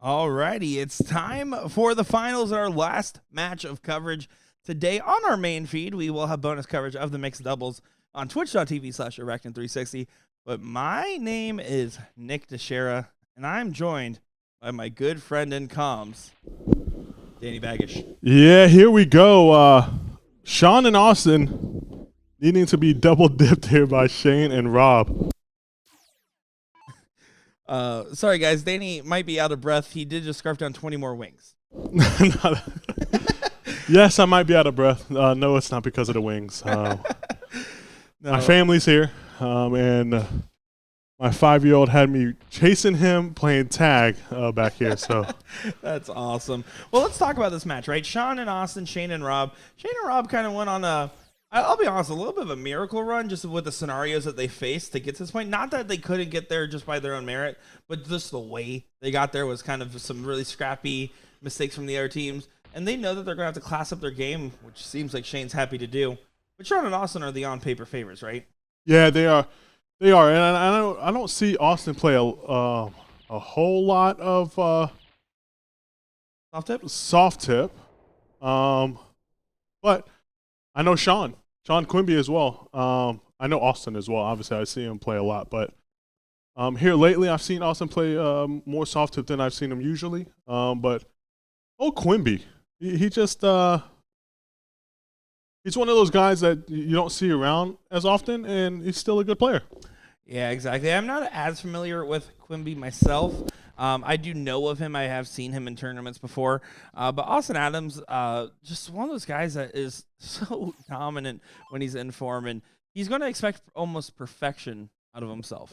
Alrighty, it's time for the finals, our last match of coverage. Today on our main feed, we will have bonus coverage of the mixed doubles on twitch.tv/Erectin360. But my name is Nick DiChiria, and I'm joined by my good friend in comms, Danny Baggish. Yeah, here we go. Sean and Austin needing to be double dipped here by Shane and Rob. Sorry, guys. Danny might be out of breath. He did just scarf down 20 more wings. Yes, I might be out of breath. No, it's not because of the wings. No. My family's here, and my 5-year-old had me chasing him playing tag back here. So That's awesome. Well, let's talk about this match, right? Sean and Austin, Shane and Rob. Shane and Rob kind of went on I'll be honest, a little bit of a miracle run just with the scenarios that they faced to get to this point. Not that they couldn't get there just by their own merit, but just the way they got there was kind of some really scrappy mistakes from the other teams. And they know that they're going to have to class up their game, which seems like Shane's happy to do. But Sean and Austin are the on-paper favorites, right? yeah, they are, and I don't see Austin play a whole lot of Soft tip? soft tip, but I know Sean Quimby as well. I know Austin as well. Obviously, I see him play a lot, but here lately, I've seen Austin play more soft tip than I've seen him usually. But Quimby, he just he's one of those guys that you don't see around as often, and he's still a good player. Yeah, exactly. I'm not as familiar with Quimby myself. I do know of him. I have seen him in tournaments before. But Austin Adams, just one of those guys that is so dominant when he's in form, and he's going to expect almost perfection out of himself.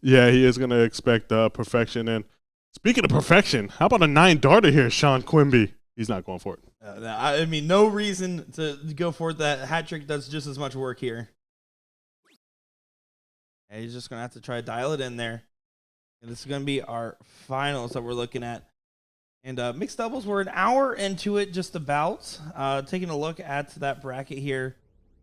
Yeah, he is going to expect perfection. And speaking of perfection, how about a 9-darter here, Sean Quimby? He's not going for it. I mean, no reason to go for it. That hat trick does just as much work here. And he's just going to have to try to dial it in there. And this is going to be our finals that we're looking at. And mixed doubles, we're an hour into it just about. Taking a look at that bracket here,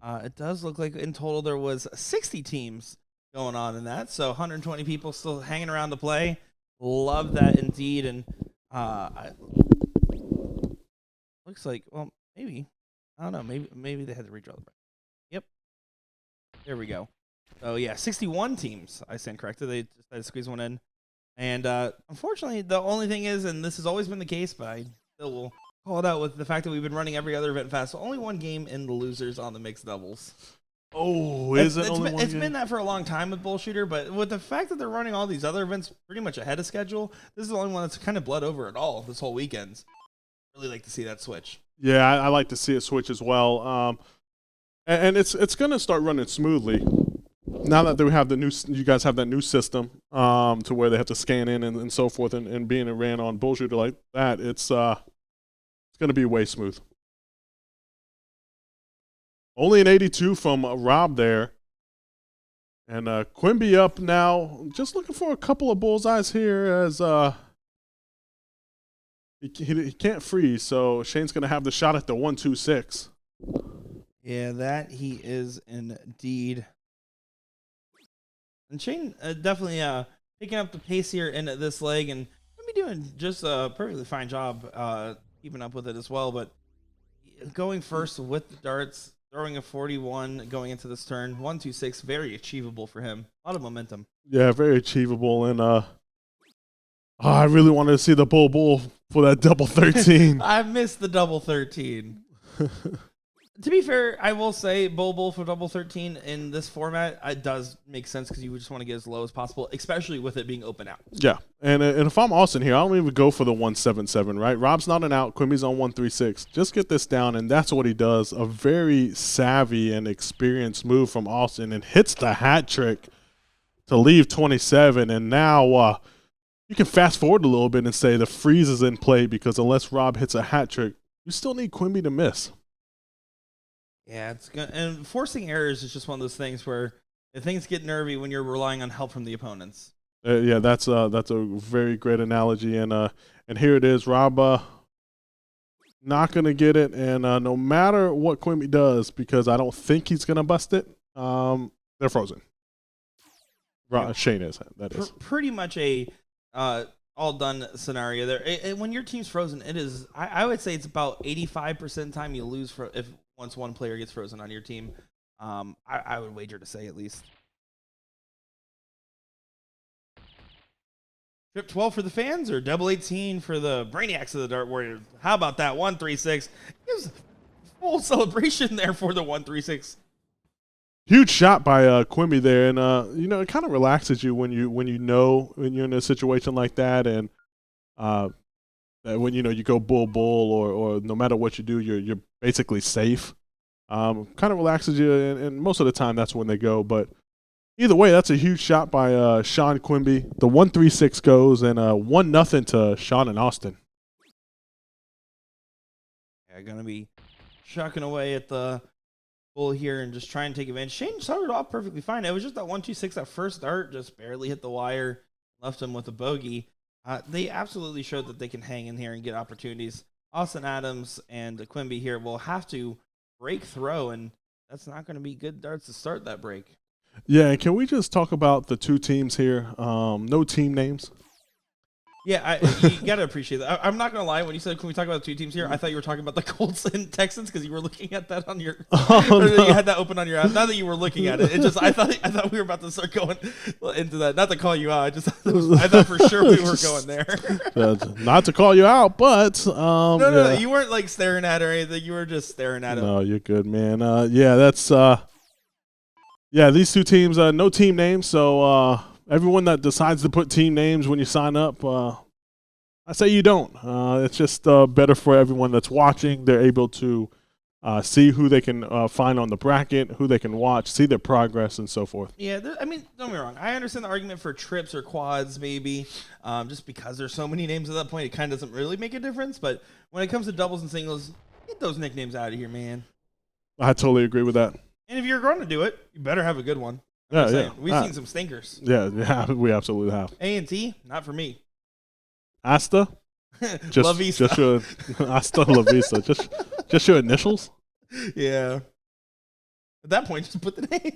it does look like in total there was 60 teams going on in that. So 120 people still hanging around to play. Love that indeed. And looks like, well, maybe. I don't know. Maybe they had to redraw the bracket. Yep. There we go. So, yeah, 61 teams. I stand corrected. They just had to squeeze one in. And unfortunately, the only thing is, and this has always been the case, but I still will call it out with the fact that we've been running every other event fast. So only one game in the losers on the mixed doubles. Oh, is it only one It's game? been that for a long time with BullShooter, but with the fact that they're running all these other events pretty much ahead of schedule, this is the only one that's kind of bled over at all this whole weekend. Really like to see that switch. Yeah, I like to see it switch as well. And it's going to start running smoothly. Now that we have you guys have that new system to where they have to scan in and so forth, and being ran on BullShooter like that, it's going to be way smooth. Only an 82 from Rob there. And Quimby up now, just looking for a couple of bullseyes here as he can't freeze, so Shane's going to have the shot at the 1-2-6. Yeah, that he is indeed. And Shane definitely picking up the pace here in this leg, and going to be doing just a perfectly fine job keeping up with it as well. But going first with the darts, throwing a 41 going into this turn, 1-2-6, very achievable for him. A lot of momentum. Yeah, very achievable, and I really wanted to see the bull for that double 13. I missed the double 13. To be fair, I will say bull for double 13 in this format, it does make sense because you would just want to get as low as possible, especially with it being open out. Yeah, and if I'm Austin here, I don't even go for the 1-7-7, right? Rob's not an out. Quimby's on 1-3-6. Just get this down, and that's what he does. A very savvy and experienced move from Austin, and hits the hat trick to leave 27. And now you can fast forward a little bit and say the freeze is in play because unless Rob hits a hat trick, you still need Quimby to miss. Yeah, it's good. And forcing errors is just one of those things where things get nervy when you're relying on help from the opponents. Yeah, that's a very great analogy, and here it is, Rob not gonna get it, and no matter what Quimby does, because I don't think he's gonna bust it, they're frozen. Shane is, that is. Pretty much a all done scenario there. When your team's frozen, it is. I would say it's about 85% time you lose for if once one player gets frozen on your team. I would wager to say at least. Trip 12 for the fans or double 18 for the Brainiacs of the Dart Warriors? How about that? 136. Gives full celebration there for the 136. Huge shot by Quimby there, and it kind of relaxes you when you're in a situation like that, and when you go bull or no matter what you do, you're basically safe. Kind of relaxes you, and most of the time that's when they go. But either way, that's a huge shot by Sean Quimby. The 136 goes, and 1-0 to Sean and Austin. Yeah, gonna be chucking away at the bull here and just trying to take advantage. Shane started off perfectly fine. It was just that 126, that first dart just barely hit the wire, left him with a bogey. They absolutely showed that they can hang in here and get opportunities. Austin Adams and Quimby here will have to break throw, and that's not going to be good darts to start that break. Yeah, and can we just talk about the two teams here? No team names. Yeah, you got to appreciate that. I'm not going to lie. When you said, can we talk about the two teams here? I thought you were talking about the Colts and Texans because you were looking at that on your you had that open on your app. Not that you were looking at it. It just I thought we were about to start going into that. Not to call you out. I thought for sure we were going there. Not to call you out, but no, you weren't like staring at it or anything. You were just staring at it. No, you're good, man. That's these two teams, no team names, so everyone that decides to put team names when you sign up, I say you don't. It's just better for everyone that's watching. They're able to see who they can find on the bracket, who they can watch, see their progress, and so forth. Yeah, don't get me wrong. I understand the argument for trips or quads, maybe, just because there's so many names at that point, it kind of doesn't really make a difference. But when it comes to doubles and singles, get those nicknames out of here, man. I totally agree with that. And if you're going to do it, you better have a good one. Yeah. We've seen some stinkers. Yeah, we absolutely have. A&T, not for me. Asta? La Vista. Just your, Asta La Vista. Just your initials? Yeah. At that point, just put the name.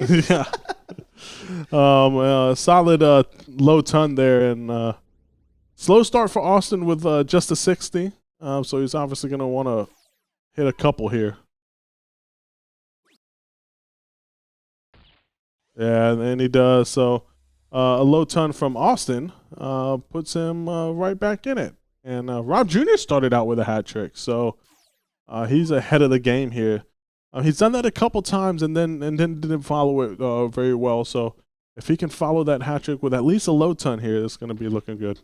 Yeah. Solid low ton there, and slow start for Austin with just a 60. So he's obviously going to want to hit a couple here. Yeah, and he does. So a low ton from Austin puts him right back in it. And Rob Jr. started out with a hat trick, so he's ahead of the game here. He's done that a couple times and then didn't follow it very well. So if he can follow that hat trick with at least a low ton here, it's going to be looking good.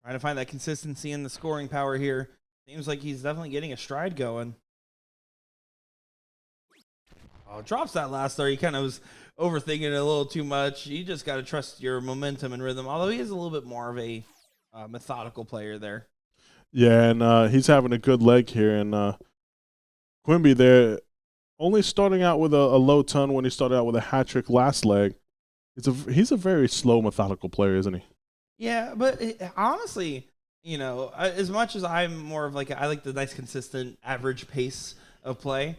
Trying to find that consistency in the scoring power here. Seems like he's definitely getting a stride going. Oh, drops that last there. He kind of was overthinking it a little too much. You just got to trust your momentum and rhythm, although he is a little bit more of a methodical player there. Yeah, and he's having a good leg here. And Quimby there, only starting out with a low ton when he started out with a hat trick last leg. He's a very slow, methodical player, isn't he? Yeah, but honestly, as much as I'm more of I like the nice, consistent, average pace of play.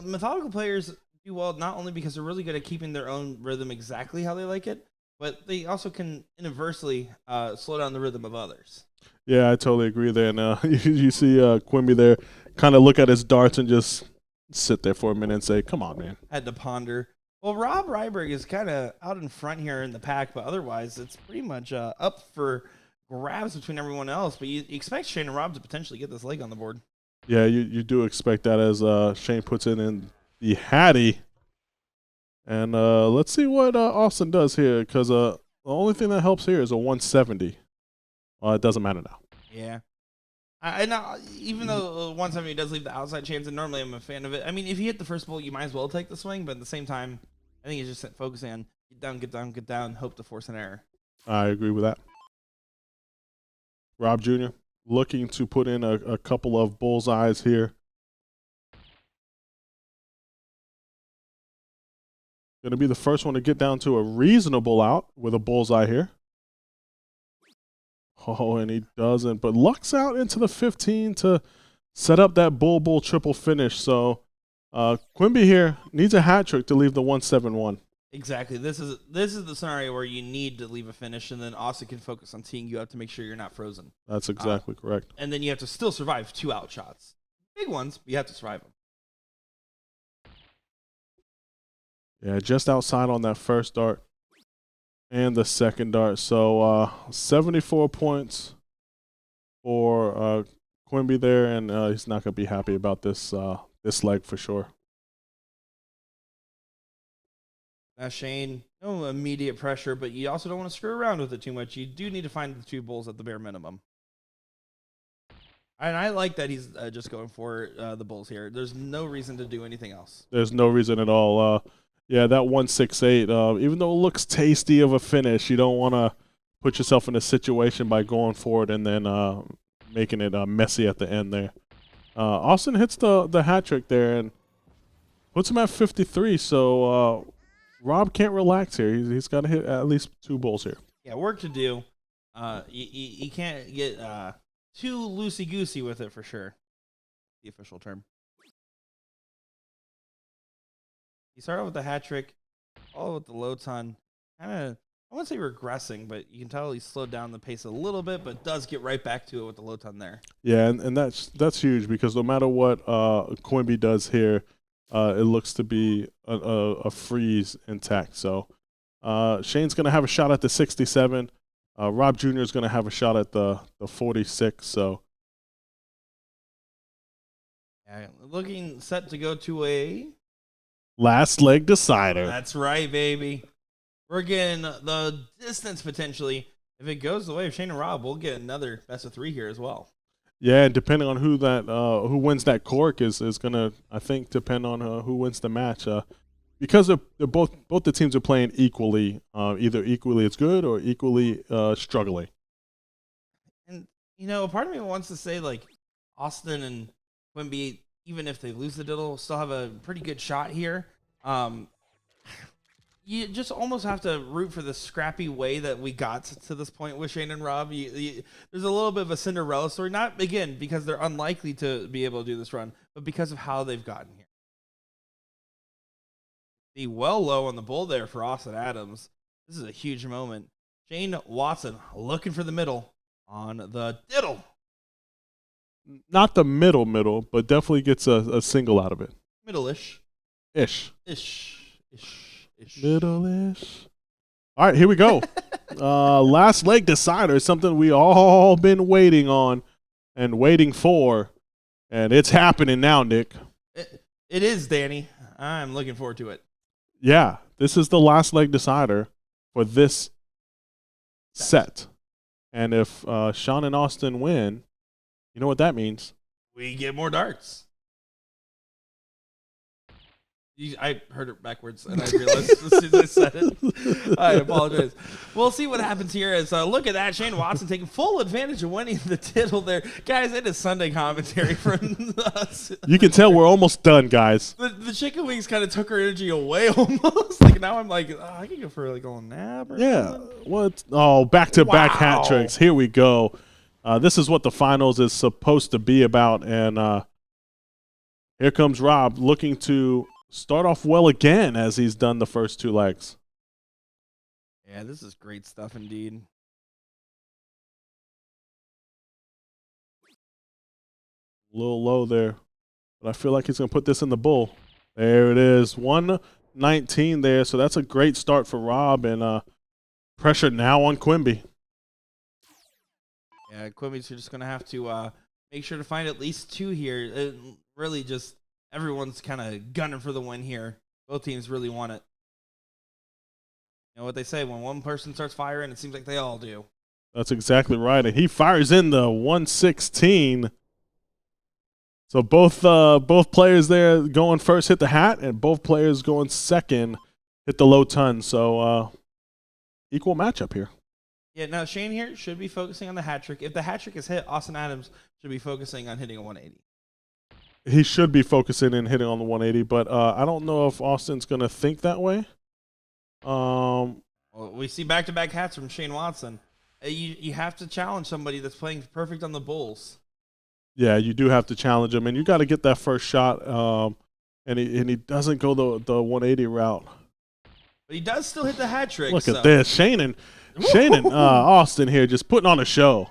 Methodical players do well not only because they're really good at keeping their own rhythm exactly how they like it, but they also can inversely slow down the rhythm of others. Yeah, I totally agree there. And you see Quimby there kind of look at his darts and just sit there for a minute and say, come on, man. Had to ponder. Well, Rob Rydberg is kind of out in front here in the pack, but otherwise it's pretty much up for grabs between everyone else. But you expect Shane and Rob to potentially get this leg on the board. Yeah, you do expect that as Shane puts it in the Hattie. And let's see what Austin does here, because the only thing that helps here is a 170. It doesn't matter now. Yeah. Even though 170 does leave the outside chance, and normally I'm a fan of it. I mean, if you hit the first bolt, you might as well take the swing, but at the same time, I think it's just focusing on get down, hope to force an error. I agree with that. Rob Jr. looking to put in a couple of bullseyes here. Going to be the first one to get down to a reasonable out with a bullseye here. Oh, and he doesn't. But lucks out into the 15 to set up that bull triple finish. So Quimby here needs a hat trick to leave the 171. Exactly. This is the scenario where you need to leave a finish, and then Austin can focus on teeing you up to make sure you're not frozen. That's exactly correct. And then you have to still survive 2 out shots. Big ones, but you have to survive them. Yeah, just outside on that first dart and the second dart. So 74 points for Quimby there, and he's not going to be happy about this this leg for sure. Now, Shane, no immediate pressure, but you also don't want to screw around with it too much. You do need to find the 2 bulls at the bare minimum. And I like that he's just going for the bulls here. There's no reason to do anything else. There's no reason at all. Yeah, that 168, even though it looks tasty of a finish, you don't want to put yourself in a situation by going for it and then making it messy at the end there. Austin hits the hat trick there and puts him at 53, so Rob can't relax here. He's got to hit at least 2 bulls here. Yeah, work to do. You can't get too loosey-goosey with it for sure. The official term. You start out with the hat trick, all with the low ton. Kind of, I wouldn't say regressing, but you can tell he slowed down the pace a little bit, but does get right back to it with the low ton there. Yeah, and that's huge because no matter what Quimby does here, it looks to be a freeze intact. So Shane's going to have a shot at the 67. Rob Jr. is going to have a shot at the 46. So yeah, looking set to go to a last leg decider. That's right, baby. We're getting the distance potentially. If it goes the way of Shane and Rob, we'll get another best of 3 here as well. Yeah, and depending on who wins that cork is gonna, I think, depend on who wins the match. Because they're both the teams are playing equally, either equally as good or equally struggling. And a part of me wants to say like Austin and Quimby, even if they lose the diddle, still have a pretty good shot here. You just almost have to root for the scrappy way that we got to this point with Shane and Rob. There's a little bit of a Cinderella story, not, again, because they're unlikely to be able to do this run, but because of how they've gotten here. The well low on the bull there for Austin Adams. This is a huge moment. Shane Watson looking for the middle on the diddle. Not the middle, but definitely gets a single out of it. Middle-ish. Ish. Middle-ish. All right, here we go. Last leg decider, something we all been waiting on and waiting for, and it's happening now, Nick. It is, Danny. I'm looking forward to it. Yeah, this is the last leg decider for this set. And if Sean and Austin win, you know what that means? We get more darts. I heard it backwards, and I realized as soon as I said it. I apologize. We'll see what happens here. As look at that, Shane Watson taking full advantage of winning the title there. Guys, it is Sunday commentary from us. You can tell we're almost done, guys. The chicken wings kind of took her energy away almost. Like now I'm like, I can go for like a little nap or something. What? Oh, back-to-back hat tricks. Here we go. This is what the finals is supposed to be about, and here comes Rob looking to start off well again as he's done the first 2 legs. Yeah, this is great stuff indeed. A little low there, but I feel like he's going to put this in the bull. There it is, 119 there, so that's a great start for Rob, and pressure now on Quimby. Yeah, Quimby's just going to have to make sure to find at least 2 here. Really just everyone's kind of gunning for the win here. Both teams really want it. You know what they say, when one person starts firing, it seems like they all do. That's exactly right, and he fires in the 116. So both players there going first hit the hat, and both players going second hit the low ton. So equal matchup here. Yeah, now Shane here should be focusing on the hat trick. If the hat trick is hit, Austin Adams should be focusing on hitting a 180. He should be focusing and hitting on the 180, but I don't know if Austin's going to think that way. Well, we see back-to-back hats from Shane Watson. You have to challenge somebody that's playing perfect on the bulls. Yeah, you do have to challenge him, and you got to get that first shot. And he doesn't go the 180 route. But he does still hit the hat trick. Look at this. Shane and Austin here just putting on a show.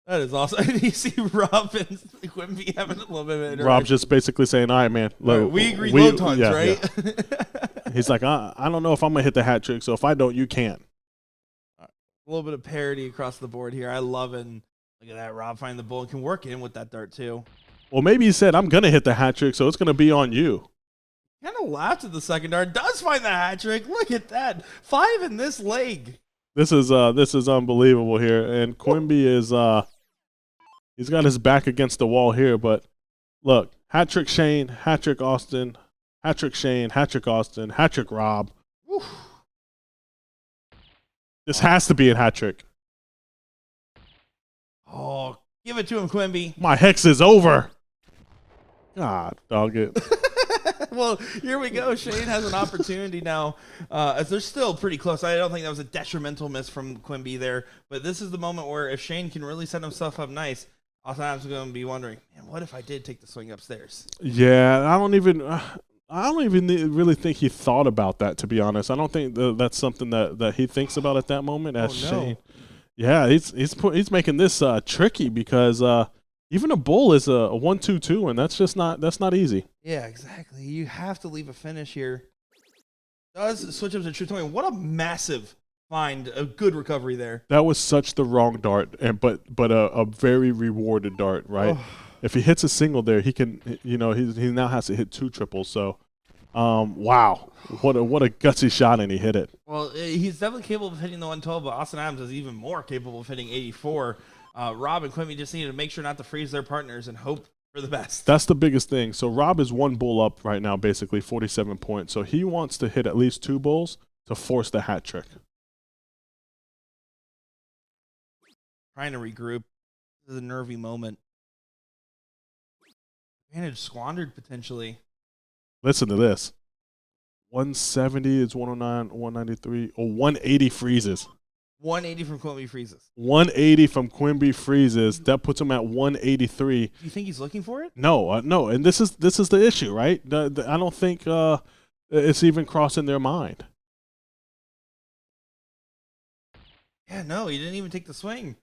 That is awesome. You see Rob and Quimby having a little bit of an interaction. Rob's just basically saying, all right, man. Look, we agree low tons, yeah, right? Yeah. He's like, I don't know if I'm going to hit the hat trick, so if I don't, you can't. A little bit of parity across the board here. I love it. And look at that. Rob finding the bull and can work in with that dart, too. Well, maybe he said, I'm going to hit the hat trick, so it's going to be on you. Kind of laughed at the second dart. Does find the hat trick. Look at that. 5 in this leg. This is unbelievable here. And Quimby is he's got his back against the wall here, but look, hat trick Shane, hat trick Austin, hat trick Shane, hat trick Austin, hat trick Rob. Whew. This has to be a hat trick. Oh, give it to him, Quimby. My hex is over. God, dog it. Well, here we go. Shane has an opportunity now, as they're still pretty close. I don't think that was a detrimental miss from Quimby there, but this is the moment where if Shane can really set himself up nice, Austin Adams is going to be wondering, man, what if I did take the swing upstairs? Yeah, I don't even really think he thought about that, to be honest. I don't think that's something that he thinks about at that moment. As Shane, yeah, he's making this tricky because even a bull is a 1-2-2, and that's not easy. Yeah, exactly. You have to leave a finish here. Does switch up to true 20. What a massive find, a good recovery there. That was such the wrong dart, but a very rewarded dart, right? Oh. If he hits a single there, he can, he now has to hit 2 triples. So, wow, what a gutsy shot, and he hit it. Well, he's definitely capable of hitting the 112, but Austin Adams is even more capable of hitting 84. Rob and Quimby just needed to make sure not to freeze their partners and hope for the best. That's the biggest thing. So Rob is 1 bull up right now, basically 47 points. So he wants to hit at least 2 bulls to force the hat trick. Trying to regroup. This is a nervy moment. Advantage squandered potentially. Listen to this. 170 is 109, 193, or 180 freezes. 180 from Quimby freezes. 180 from Quimby freezes. That puts him at 183. Do you think he's looking for it? No, no. And this is the issue, right? I don't think it's even crossing their mind. Yeah, no, he didn't even take the swing.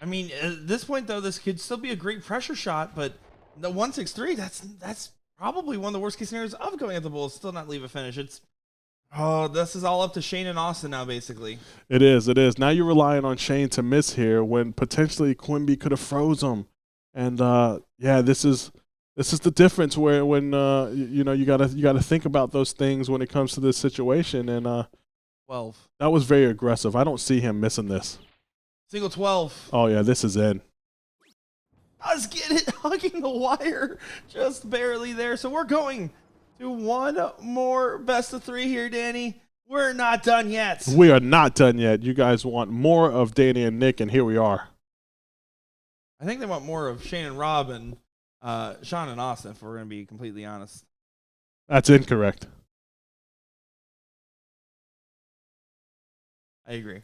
I mean, at this point, though, this could still be a great pressure shot, but the 163, that's probably one of the worst case scenarios of going at the bull. Still not leave a finish. This is all up to Shane and Austin now, basically. It is. Now you're relying on Shane to miss here when potentially Quimby could have froze him. And this is the difference when you gotta think about those things when it comes to this situation. And 12. That was very aggressive. I don't see him missing this. Single 12. Oh yeah, this is in. Let's get it, hugging the wire, just barely there. So we're going to one more best of 3 here, Danny. We're not done yet. We are not done yet. You guys want more of Danny and Nick, and here we are. I think they want more of Shane and Rob and Sean and Austin, if we're going to be completely honest. That's incorrect. I agree.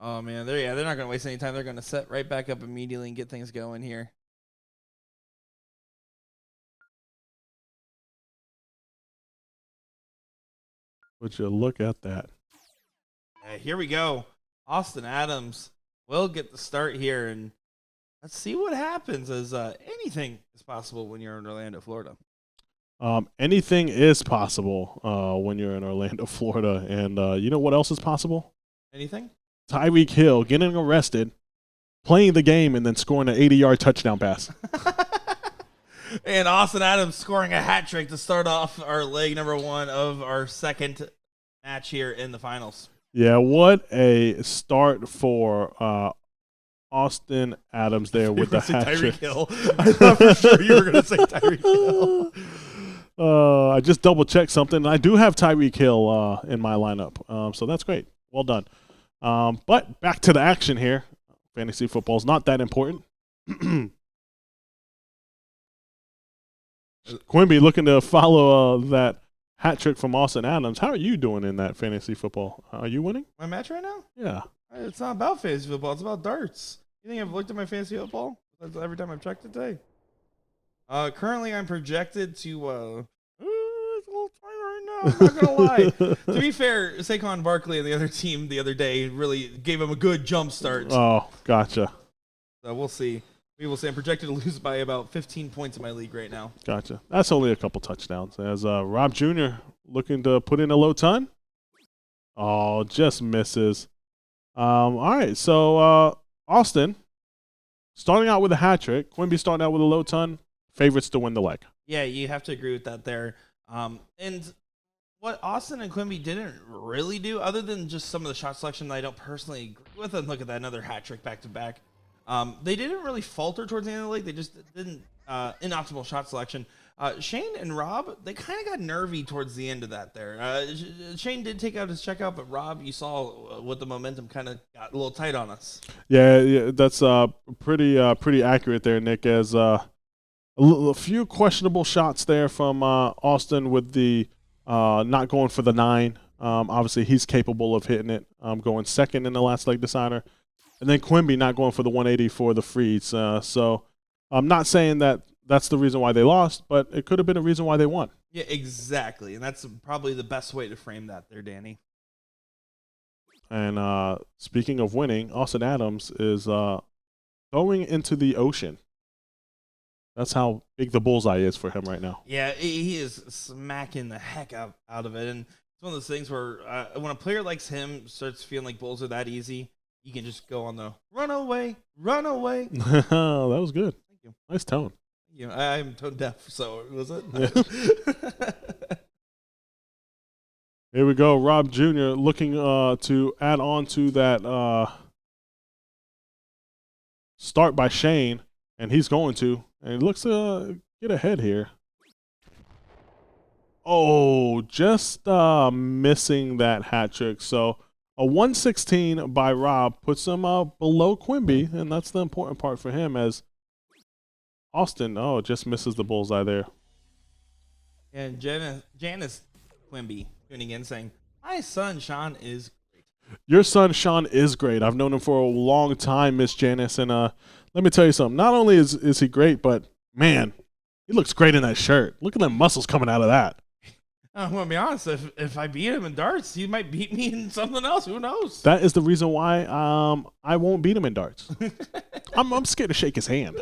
Oh, man. They're not going to waste any time. They're going to set right back up immediately and get things going here. Would you look at that? Here we go. Austin Adams will get the start here, and let's see what happens, as anything is possible when you're in Orlando, Florida. Anything is possible when you're in Orlando, Florida. And you know what else is possible? Anything? Tyreek Hill getting arrested, playing the game, and then scoring an 80-yard touchdown pass. And Austin Adams scoring a hat trick to start off our leg number 1 of our second match here in the finals. Yeah, what a start for Austin Adams there with the hat trick. Hill. I thought for sure you were going to say Tyreek Hill. I just double-checked something. I do have Tyreek Hill in my lineup, so that's great. Well done. But back to the action here. Fantasy football is not that important. Quimby looking to follow that hat trick from Austin Adams. How are you doing in that fantasy football? Are you winning? My match right now? Yeah. It's not about fantasy football. It's about darts. You think I've looked at my fantasy football? That's every time I've checked it today. Currently, I'm projected to it's a little tight right I'm not gonna lie. To be fair, Saquon Barkley and the other team the other day really gave him a good jump start. Oh, gotcha. So we'll see. We will see. I'm projected to lose by about 15 points in my league right now. Gotcha. That's only a couple touchdowns. As Rob Jr. looking to put in a low ton. Oh, just misses. All right, so Austin starting out with a hat trick. Quimby starting out with a low ton. Favorites to win the leg. Yeah, you have to agree with that there. And what Austin and Quimby didn't really do, other than just some of the shot selection that I don't personally agree with, and look at that, another hat trick back to back. They didn't really falter towards the end of the league. They just didn't inoptimal shot selection. Shane and Rob, they kind of got nervy towards the end of that there. Shane did take out his checkout, but Rob, you saw what the momentum kind of got a little tight on us. Yeah, that's pretty accurate there, Nick. As a few questionable shots there from Austin with the not going for the 9. Obviously, he's capable of hitting it, going second in the last leg decider. And then Quimby not going for the 180 for the freeze. So I'm not saying that that's the reason why they lost, but it could have been a reason why they won. Yeah, exactly. And that's probably the best way to frame that there, Danny. And speaking of winning, Austin Adams is going into the ocean. That's how big the bullseye is for him right now. Yeah, he is smacking the heck out of it. And it's one of those things where when a player likes him starts feeling like bulls are that easy, you can just go on the run away. That was good. Thank you. Nice tone. You know, I'm tone deaf, so was it? Yeah. Here we go. Rob Jr. looking to add on to that start by Shane, and he's going to. And he looks to get ahead here. Oh, just missing that hat trick. So a 116 by Rob puts him below Quimby, and that's the important part for him as Austin, just misses the bullseye there. And Janice Quimby tuning in saying, my son, Sean, is great. Your son, Sean, is great. I've known him for a long time, Miss Janice, and let me tell you something. Not only is he great, but, man, he looks great in that shirt. Look at them muscles coming out of that. I'm going to be honest. If I beat him in darts, he might beat me in something else. Who knows? That is the reason why I won't beat him in darts. I'm scared to shake his hand.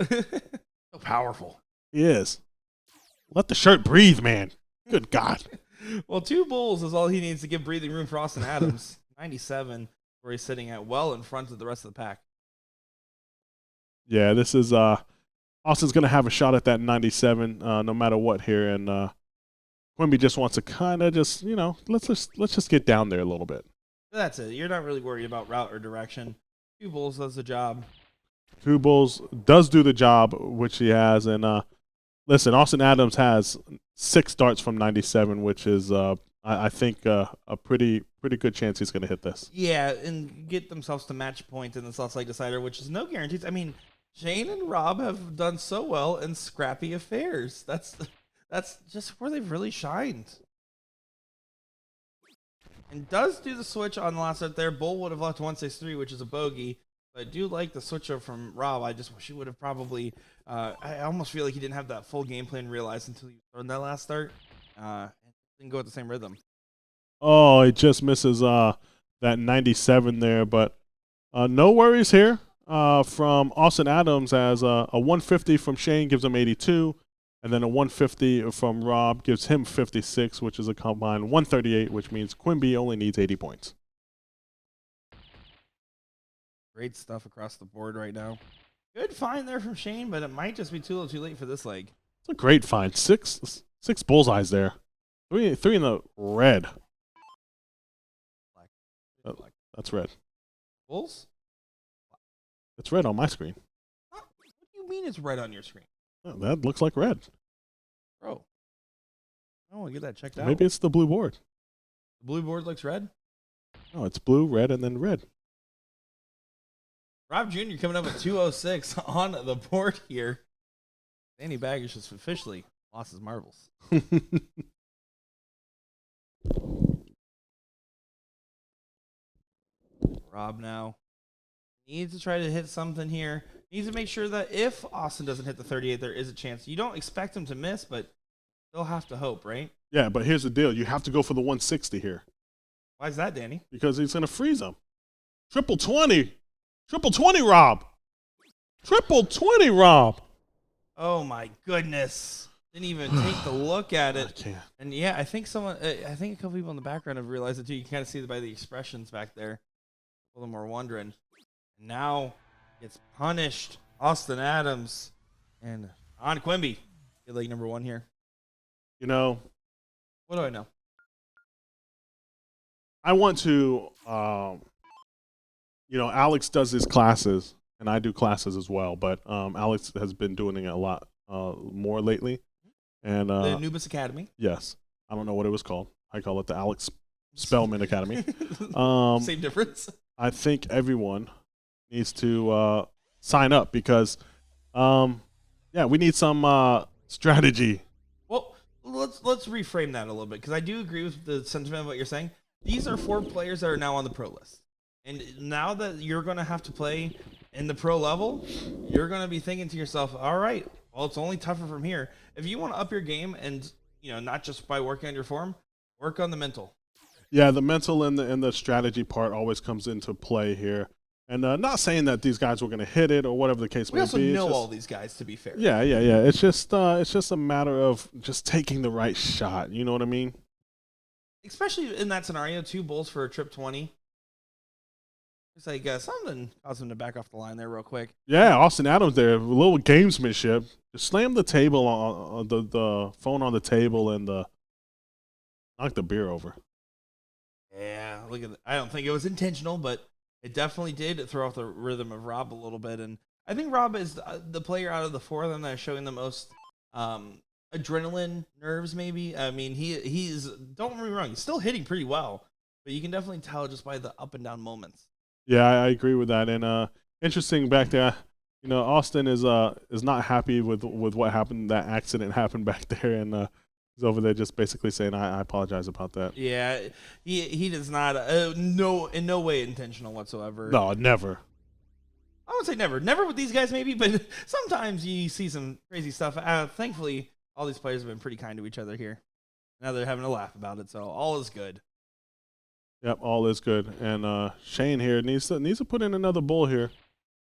So powerful. He is. Let the shirt breathe, man. Good God. Well, 2 bulls is all he needs to give breathing room for Austin Adams. 97, where he's sitting at well in front of the rest of the pack. Yeah, this is Austin's going to have a shot at that 97 no matter what here, and Quimby just wants to kind of just, let's just get down there a little bit. That's it. You're not really worried about route or direction. 2 bulls does the job. 2 bulls does do the job, which he has, and listen, Austin Adams has 6 darts from 97, which is I think a pretty good chance he's going to hit this. Yeah, and get themselves to match point in this last leg decider, which is no guarantees. I mean, Shane and Rob have done so well in scrappy affairs. That's just where they've really shined. And does do the switch on the last set there. Bull would have left 163, which is a bogey. But I do like the switch up from Rob. I just wish he would have probably. I almost feel like he didn't have that full game plan realized until he turned that last start. And didn't go at the same rhythm. Oh, he just misses that 97 there. But no worries here from Austin Adams as a 150 from Shane gives him 82. And then a 150 from Rob gives him 56, which is a combined 138, which means Quimby only needs 80 points. Great stuff across the board right now. Good find there from Shane, but it might just be too little too late for this leg. It's a great find. Six bullseyes there. Three in the red. Black. That's red. Bulls? It's red on my screen. What do you mean it's red on your screen? Oh, that looks like red. Bro. I want to get that checked out. Maybe it's the blue board. The blue board looks red? No, it's blue, red, and then red. Rob Jr. coming up at 206 on the board here. Danny Baggish has officially lost his marbles. Rob now needs to try to hit something here. Needs to make sure that if Austin doesn't hit the 38, there is a chance. You don't expect him to miss, but still have to hope, right? Yeah, but here's the deal. You have to go for the 160 here. Why is that, Danny? Because he's going to freeze him. Triple 20. Triple 20, Rob. Triple 20, Rob. Oh, my goodness. Didn't even take the look at it. I can't. And, yeah, I think a couple people in the background have realized it, too. You can kind of see it by the expressions back there. A little more wondering. Now gets punished. Austin Adams and Sean Quimby. Get leg number 1 here. You know. What do I know? I want to, Alex does his classes, and I do classes as well, but Alex has been doing it a lot more lately. And The Anubis Academy. Yes. I don't know what it was called. I call it the Alex Spellman Academy. Same difference. I think everyone needs to sign up because, we need some strategy. Well, let's reframe that a little bit because I do agree with the sentiment of what you're saying. These are 4 players that are now on the pro list. And now that you're going to have to play in the pro level, you're going to be thinking to yourself, all right, well, it's only tougher from here. If you want to up your game and, not just by working on your form, work on the mental. Yeah, the mental and the strategy part always comes into play here. And not saying that these guys were going to hit it or whatever the case may be. We also know all these guys, to be fair. Yeah. It's just a matter of just taking the right shot. You know what I mean? Especially in that scenario, 2 bulls for a trip 20. It's like something caused him to back off the line there real quick. Yeah, Austin Adams there, a little gamesmanship. Just slam the table on the phone on the table and knock the beer over. Yeah, look at that. I don't think it was intentional, but it definitely did throw off the rhythm of Rob a little bit. And I think Rob is the player out of the 4 of them that is showing the most adrenaline nerves, maybe. I mean, he's, don't get me wrong, he's still hitting pretty well, but you can definitely tell just by the up and down moments. Yeah, I agree with that. And interesting back there, Austin is not happy with what happened. That accident happened back there, and he's over there just basically saying, I apologize about that. Yeah, he does not, in no way intentional whatsoever. No, never. I would say never with these guys maybe, but sometimes you see some crazy stuff. Thankfully, all these players have been pretty kind to each other here. Now they're having a laugh about it, so all is good. Yep, all is good. And Shane here needs to put in another bull here,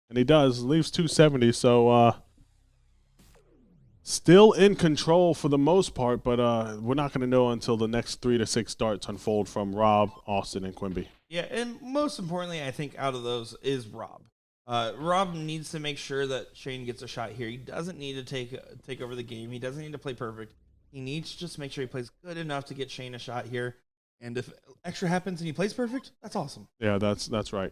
and he does. Leaves 270, so still in control for the most part, but we're not going to know until the next 3 to 6 starts unfold from Rob, Austin, and Quimby. Yeah, and most importantly, I think out of those is Rob. Rob needs to make sure that Shane gets a shot here. He doesn't need to take over the game. He doesn't need to play perfect. He needs to just make sure he plays good enough to get Shane a shot here. And if extra happens and he plays perfect, that's awesome. Yeah, that's right.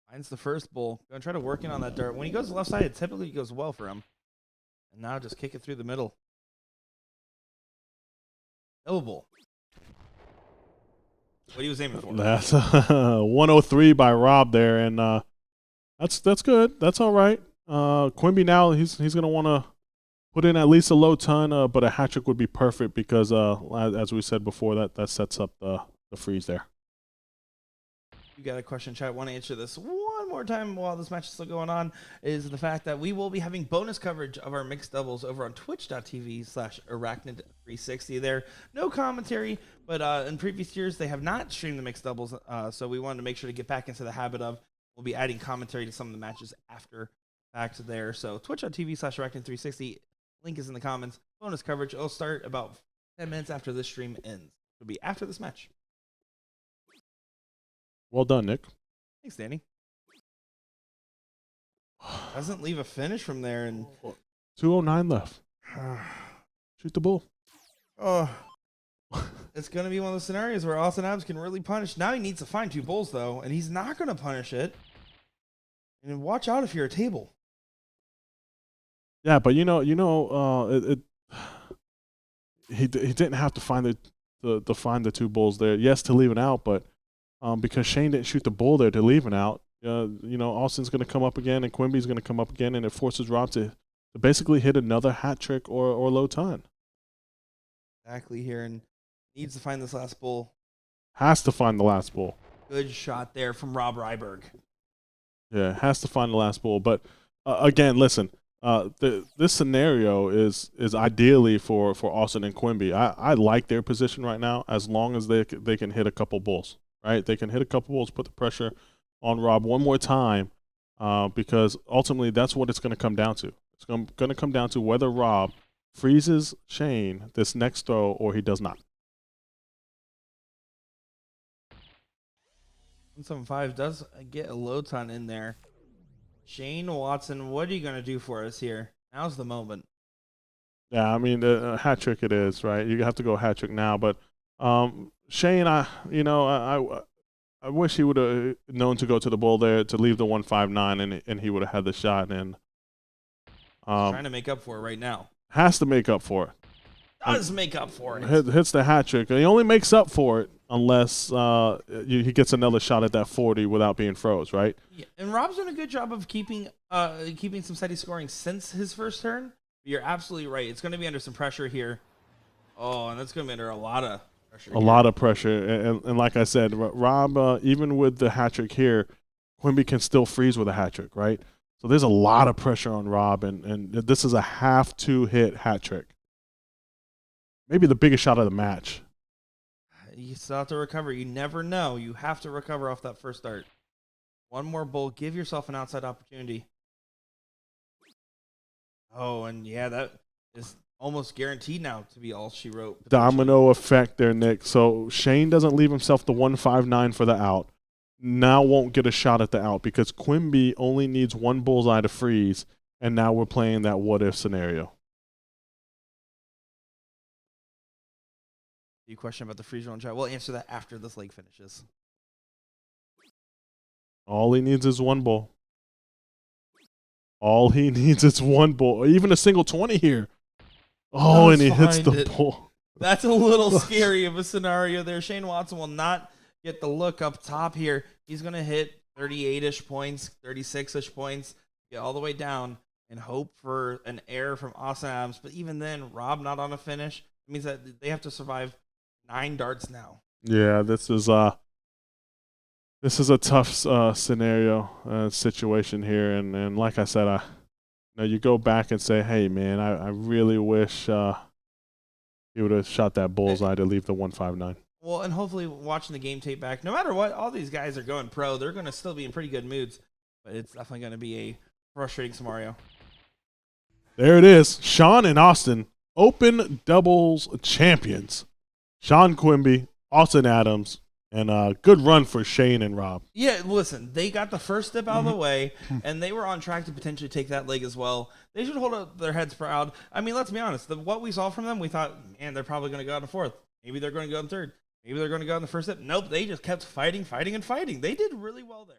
Finds the first bull. Going to try to work in on that dart. When he goes left side, it typically goes well for him. And now just kick it through the middle. Double bull. What he was aiming for. That's 103 by Rob there, and that's good. That's all right. Quimby now he's going to want to put in at least a low ton, but a hat trick would be perfect because, as we said before, that sets up the freeze there. You got a question, chat. Want to answer this one more time while this match is still going on, is the fact that we will be having bonus coverage of our mixed doubles over on twitch.tv/arachnid360 there. No commentary, but in previous years, they have not streamed the mixed doubles, so we wanted to make sure to get back into the habit of, we'll be adding commentary to some of the matches after fact there. So twitch.tv/arachnid360, link is in the comments. Bonus coverage, it'll start about 10 minutes after this stream ends. It'll be after this match. Well done, Nick. Thanks, Danny. Doesn't leave a finish from there, and 209 left. Shoot the bull. Oh, it's going to be one of those scenarios where Austin Adams can really punish. Now he needs to find 2 bulls, though, and he's not going to punish it. And watch out if you're a table. Yeah, but he didn't have to find the 2 bulls there. Yes, to leave it out, but because Shane didn't shoot the bull there to leave it out, Austin's going to come up again and Quimby's going to come up again, and it forces Rob to basically hit another hat trick or low ton. Exactly here, and needs to find this last bull. Has to find the last bull. Good shot there from Rob Rydberg. Yeah, has to find the last bull. But again, listen, this scenario is ideally for Austin and Quimby. I like their position right now as long as they can hit a couple bulls, right? They can hit a couple bulls, put the pressure on Rob one more time, because ultimately that's what it's going to come down to. It's going to come down to whether Rob freezes Shane this next throw or he does not. 175 does get a low ton in there. Shane Watson, what are you going to do for us here? Now's the moment. Yeah, I mean, the hat trick it is, right? You have to go hat trick now. But Shane, I wish he would have known to go to the bull there to leave the 159, and he would have had the shot. And trying to make up for it right now. Has to make up for it. Does make up for it. Hits the hat trick. And he only makes up for it unless he gets another shot at that 40 without being froze, right? Yeah, and Rob's done a good job of keeping some steady scoring since his first turn. You're absolutely right. It's going to be under some pressure here. Oh, and that's going to be under a lot of pressure. A lot of pressure. And like I said, Rob, even with the hat trick here, Quimby can still freeze with a hat trick, right? So there's a lot of pressure on Rob, and this is a have-to-hit hat trick. Maybe the biggest shot of the match. You still have to recover. You never know. You have to recover off that first start. One more bowl. Give yourself an outside opportunity. Oh, and yeah, that is almost guaranteed now to be all she wrote. Domino effect there, Nick. So Shane doesn't leave himself the 159 for the out. Now won't get a shot at the out because Quimby only needs one bullseye to freeze, and now we're playing that what-if scenario. You question about the freeze zone shot? We'll answer that after this leg finishes. All he needs is one bull. All he needs is one bull. Or even a single 20 here. Oh, and he hits the bull. That's a little scary of a scenario there. Shane Watson will not get the look up top here. He's going to hit 38-ish points, 36-ish points, get all the way down, and hope for an error from Austin Adams. But even then, Rob not on a finish. It means that they have to survive 9 darts now. Yeah, this is a tough scenario situation here, and like I said, you go back and say, hey man, I really wish he would have shot that bullseye to leave the 159. Well, and hopefully watching the game tape back, no matter what, all these guys are going pro. They're going to still be in pretty good moods, but it's definitely going to be a frustrating scenario. There it is, Sean and Austin, Open doubles champions. Sean Quimby, Austin Adams, and a good run for Shane and Rob. Yeah, listen, they got the first step out of the way, and they were on track to potentially take that leg as well. They should hold up their heads proud. I mean, let's be honest. What we saw from them, we thought, man, they're probably going to go out in fourth. Maybe they're going to go in third. Maybe they're going to go in the first step. Nope, they just kept fighting, and fighting. They did really well there.